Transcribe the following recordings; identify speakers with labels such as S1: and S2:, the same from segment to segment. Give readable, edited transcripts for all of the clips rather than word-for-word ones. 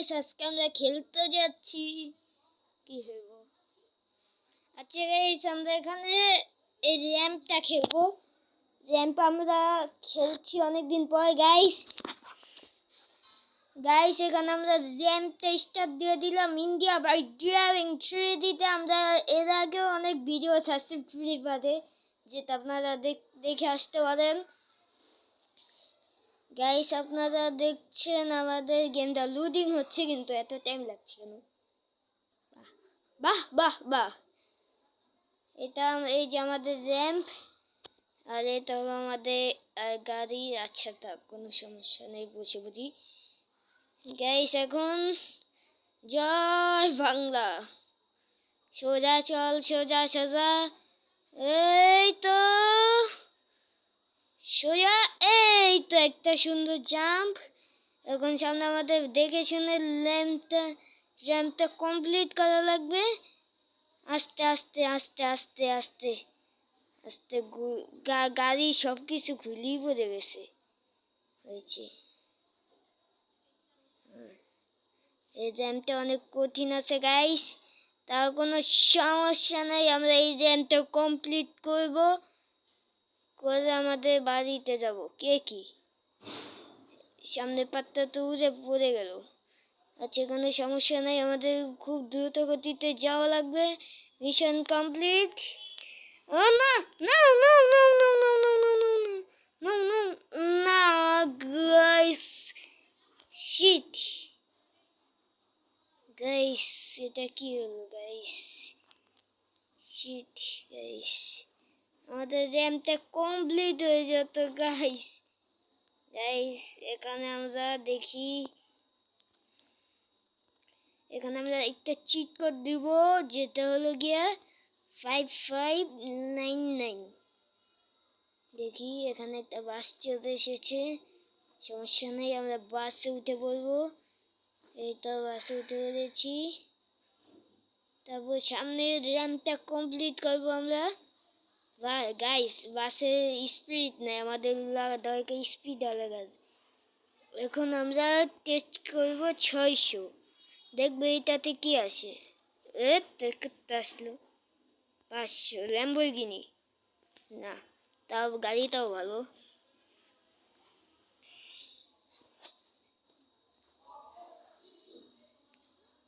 S1: Guys, আজকে আমরা খেলতে যাচ্ছি। কি খেলবো? আচ্ছা গাইস, আমরা এখানে এই র্যাম্পটা খেলবো। র্যাম্প আমরা খেলছি অনেকদিন পর গাইস। এখানে আমরা র্যাম্পটা স্টার্ট দিয়ে দিলাম। ইন্ডিয়া বাই ড্রাইভিং 3Dতে আমরা এর আগেও অনেক ভিডিও ছাড়ছি ফ্রি ফায়ারে, যেটা আপনারা দেখে আসতে পারেন। গাইস, আপনারা দেখছেন আমাদের গেমটা লোডিং হচ্ছে, কিন্তু এত টাইম লাগছে কেন? বাহ বাহ বাহ, এটা এই যে আমাদের র্যাম্প, আর এটা হলো আমাদের গাড়ি। আচ্ছা, তা কোনো সমস্যা নেই, বসে বুঝি। গাইস, এখন জয় বাংলা। সোজা চল, সোজা সোজা, এই তো সোজা, এই তো একটা সুন্দর জাম্প। এখন সামনে আমাদের দেখে শুনে র্যাম্পটা কমপ্লিট করা লাগবে। আস্তে আস্তে আস্তে আস্তে আস্তে আস্তে, গাড়ি সব কিছু খুলেই পড়ে গেছে হয়েছে। এই র্যাম্পটা অনেক কঠিন আছে গাইস, তার কোনো সমস্যা নাই। আমরা এই র্যাম্পটা কমপ্লিট করব, করে আমাদের বাড়িতে যাব। কে কি সামনে পাত্তা তো উড়ে পড়ে গেল। আচ্ছা, কোনো সমস্যা নাই, আমাদের খুব দ্রুত গতিতে যাওয়া লাগবে। Mission complete. ও না, না না না না না না না না না না না গাইস, শিট গাইস, এটা কি হলো গাইস? শিট গাইস, আমাদের র্যাম্পটা কমপ্লিট হয়ে যেত গাইস। এখানে আমরা দেখি, এখানে আমরা একটা চিট কোড দিব, যেটা হলো গিয়া 5599। দেখি, এখানে একটা বাস চলে এসেছে। সমস্যা নেই, আমরা বাসে উঠে পড়বো। এই তো বাসে উঠে পড়েছি। তারপর সামনে র্যাম্পটা কমপ্লিট করবো আমরা। গাইস, বাসে স্পিড নেই, আমাদের দরকার স্পিড আলাদা। এখন আমরা টেস্ট করবো 600, দেখবো এটাতে কি আসে। দেখতে আসলো 500 ল্যাম্বরগিনি। না, তাও গাড়িটাও ভালো।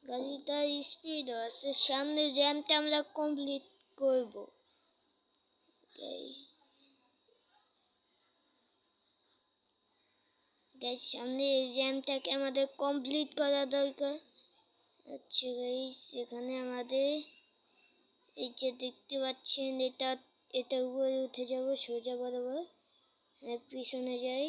S1: গাড়িটার স্পিড আছে। সামনে জ্যামটা আমরা কমপ্লিট করব গাইস, সামনে জ্যামটাকে আমাদের কমপ্লিট করা দরকার। আচ্ছা গাইস, এখানে আমাদের এই যে দেখতে পাচ্ছেন, এটা উপরে উঠে যাব সোজা বরাবর। পিছনে যাই।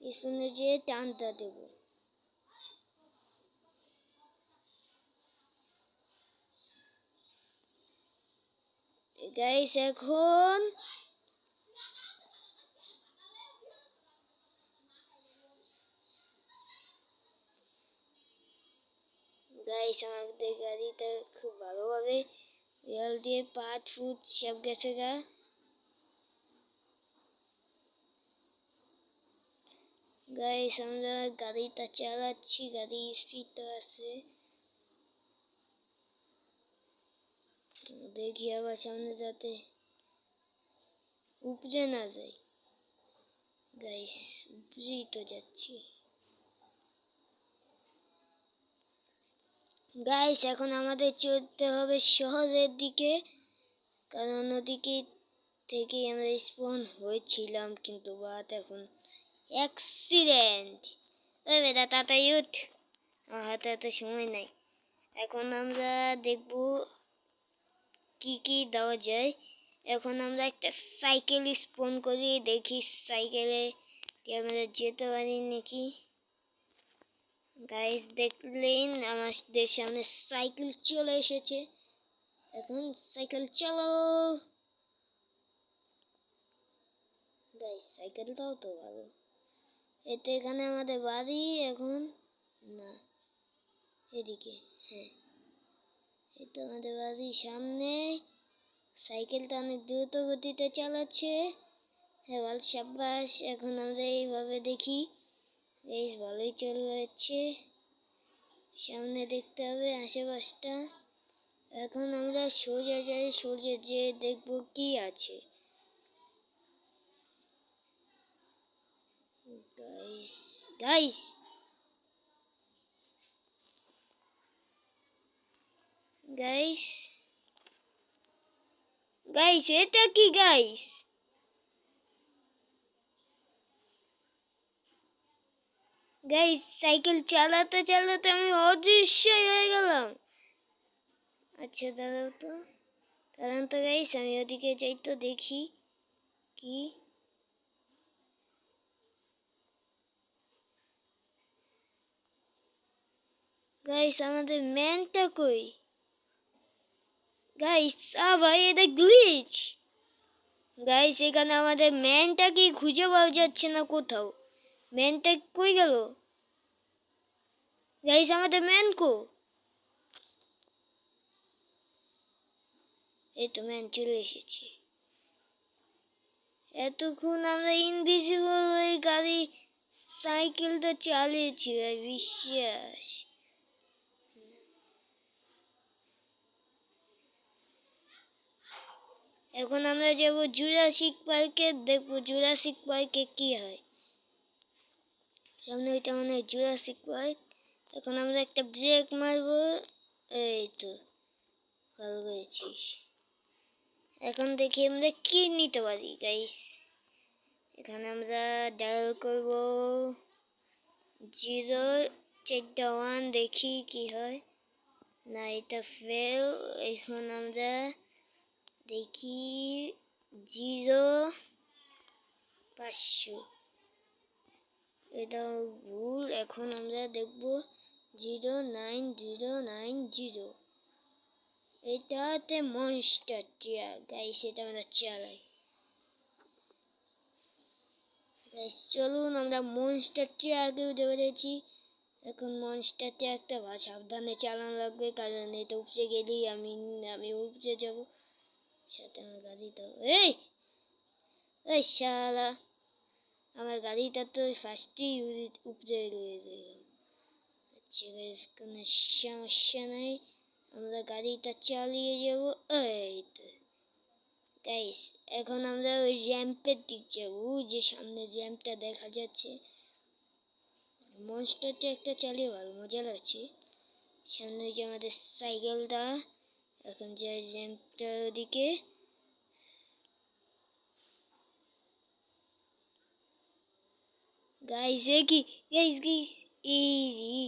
S1: পিছনে যেয়ে টানটা দেব। গাইস, এখন গাইস, আমাদের গাড়িটা খুব ভালোভাবে রিয়াল দিয়ে পাট ফুট সব গেছে গা। গাইস, আমরা গাড়িটা চালাচ্ছি, গাড়ি স্পিড তো আছে। দেখি আবার সামনে যাতে উপরে না যাই। গাইস, উপরেই তো যাচ্ছি। গাইস, এখন আমাদের চলতে হবে শহরের দিকে, কারণ ওদিকে থেকে আমরা স্পন হয়েছিলাম, কিন্তু বাট এখন অ্যাক্সিডেন্ট। ওই বেটা, তাড়াতাড়ি উঠ, আমার হাতে এত সময় নাই। এখন আমরা দেখব কি কি দেওয়া যায়। এখন আমরা একটা সাইকেল স্পন করি, দেখি সাইকেলে আমরা যেতে পারি নাকি। গাইস, দেখলেন আমাদের সামনে সাইকেল চলে এসেছে। এখন সাইকেল চালো। গাইস, সাইকেলটাও তো ভালো। এটা এখানে আমাদের বাড়ি। এখন না, এদিকে। হ্যাঁ, এটা আমাদের বাড়ির সামনে সাইকেলটা অনেক দ্রুত গতিতে চালাচ্ছে। হ্যাঁ বল সাব্বাস। এখন আমরা এইভাবে দেখি। বেশ ভালোই চলে যাচ্ছে। সামনে দেখতে হবে আশেপাশটা। এখন আমরা সোজা যাই, সোজা যেয়ে দেখবো কি আছে। গাইস গাইস গাইস গাইস এটা কি গাইস? গাইস সাইকেল চালাতে চালাতে আমি অদৃশ্য হয়ে গেলাম। আচ্ছা দাঁড়ান তো গাইস, আমি ওদিকে যাই তো দেখি কি। গাইস আমাদের ম্যানটা কই? গাইস ভাই এটা গ্লিচ। গাইস এখানে আমাদের ম্যানটা কি খুঁজে পাওয়া যাচ্ছে না কোথাও। ম্যানটা কই গেল? গাইস আমাদের ম্যান কো? এই তো ম্যান চলে এসেছে। এতক্ষণ আমরা ইনভিজিবল হয়ে গাড়ি সাইকেলটা চালিয়েছি ভাই, বিশ্বাস। এখন আমরা যাব জুরাসিক পার্কে, দেখবো জুরাসিক পার্কে কি হয়। সামনে ওইটা মনে হয় জুরাসিক পার্ক। এখন আমরা একটা ব্রেক মারবো। এই তো ভালো করেছিস। এখন দেখি আমরা কি নিতে পারি গাইস। এখানে আমরা ডায়াল করব 041, দেখি কি হয়। না এটা ফেল। এখন আমরা দেখি 0500, এটা ভুল। এখন আমরা দেখব 09090। এটাতে মনস্টার ট্রাক গাইস, এটা আমরা চালাই। গাইস চলুন আমরা মনস্টার ট্রাকে উঠে পড়েছি। এখন মনস্টার ট্রাকটা সাবধানে চালানো লাগবে, কারণ এটা উপচে গেলেই আমি উপচে যাব। সাথে আমার গাড়িটা, এই শালা আমার গাড়িটা তো ফার্স্টেই উপরে রয়ে গেল। আচ্ছা গাইস কোনো সমস্যা নাই, আমরা গাড়িটা চালিয়ে যাব। এই তো গাইস এখন আমরা ওই র্যাম্পের দিক যাবো, যে সামনে র্যাম্পটা দেখা যাচ্ছে। মনস্টারটা একটা চালিয়ে ভালো মজা লাগছে। সামনে যে আমাদের সাইকেলটা, এখন যাই র্যাম্পটার ওদিকে। গাইস কি গাইস গাইস এই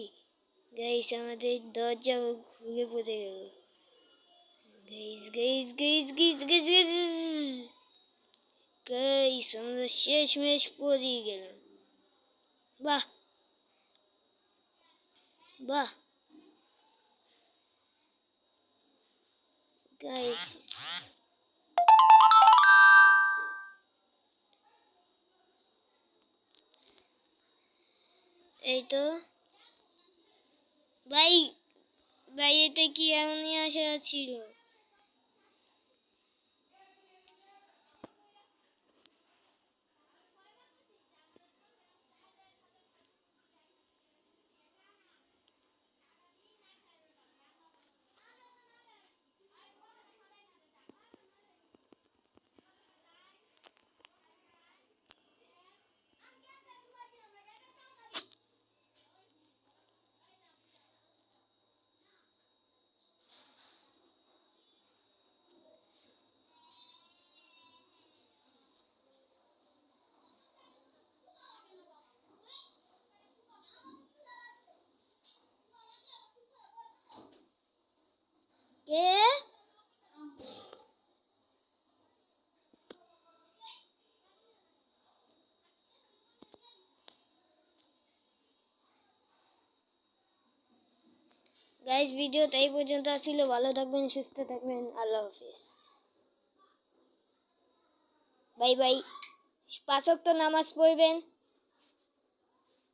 S1: গাইস আমাদের দরজা খুলে পড়ে গেল। Guys guys guys guys guys guys guys আমরা শেষমেশ পড়ে গেলাম। বাহ বাহ গাইস এই তো ভাই ভাই এটা কি এমনই আশা ছিল। কে গাইস ভিডিওটা এই পর্যন্ত ছিল। ভালো থাকবেন, সুস্থ থাকবেন, আল্লাহ হাফেজ, বাই বাই। 5 ওয়াক্ত নামাজ পড়বেন।